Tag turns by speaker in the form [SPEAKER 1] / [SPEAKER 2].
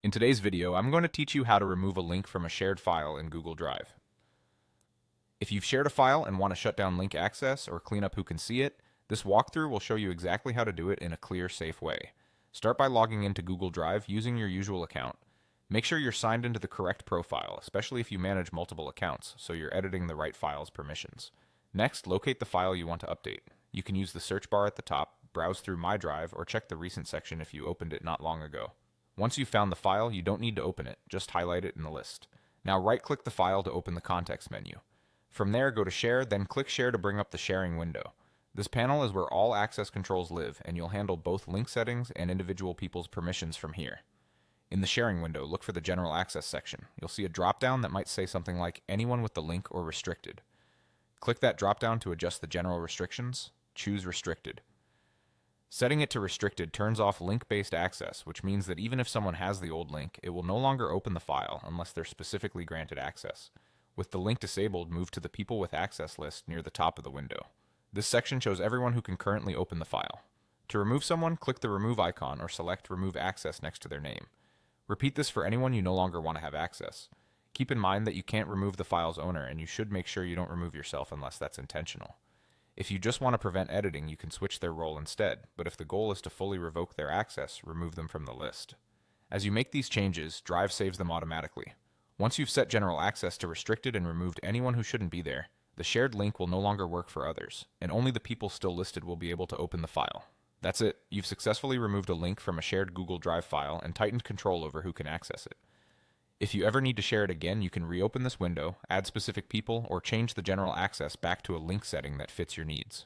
[SPEAKER 1] In today's video, I'm going to teach you how to remove a link from a shared file in Google Drive. If you've shared a file and want to shut down link access or clean up who can see it, this walkthrough will show you exactly how to do it in a clear, safe way. Start by logging into Google Drive using your usual account. Make sure you're signed into the correct profile, especially if you manage multiple accounts, so you're editing the right file's permissions. Next, locate the file you want to update. You can use the search bar at the top, browse through My Drive, or check the recent section if you opened it not long ago. Once you've found the file, you don't need to open it, just highlight it in the list. Now right-click the file to open the context menu. From there, go to Share, then click Share to bring up the sharing window. This panel is where all access controls live, and you'll handle both link settings and individual people's permissions from here. In the sharing window, look for the General Access section. You'll see a drop-down that might say something like Anyone with the link or Restricted. Click that drop-down to adjust the general restrictions. Choose Restricted. Setting it to restricted turns off link-based access, which means that even if someone has the old link, it will no longer open the file unless they're specifically granted access. With the link disabled, move to the People with Access list near the top of the window. This section shows everyone who can currently open the file. To remove someone, click the Remove icon or select Remove Access next to their name. Repeat this for anyone you no longer want to have access. Keep in mind that you can't remove the file's owner, and you should make sure you don't remove yourself unless that's intentional. If you just want to prevent editing, you can switch their role instead, but if the goal is to fully revoke their access, remove them from the list. As you make these changes, Drive saves them automatically. Once you've set general access to restricted and removed anyone who shouldn't be there, the shared link will no longer work for others, and only the people still listed will be able to open the file. That's it. You've successfully removed a link from a shared Google Drive file and tightened control over who can access it. If you ever need to share it again, you can reopen this window, add specific people, or change the general access back to a link setting that fits your needs.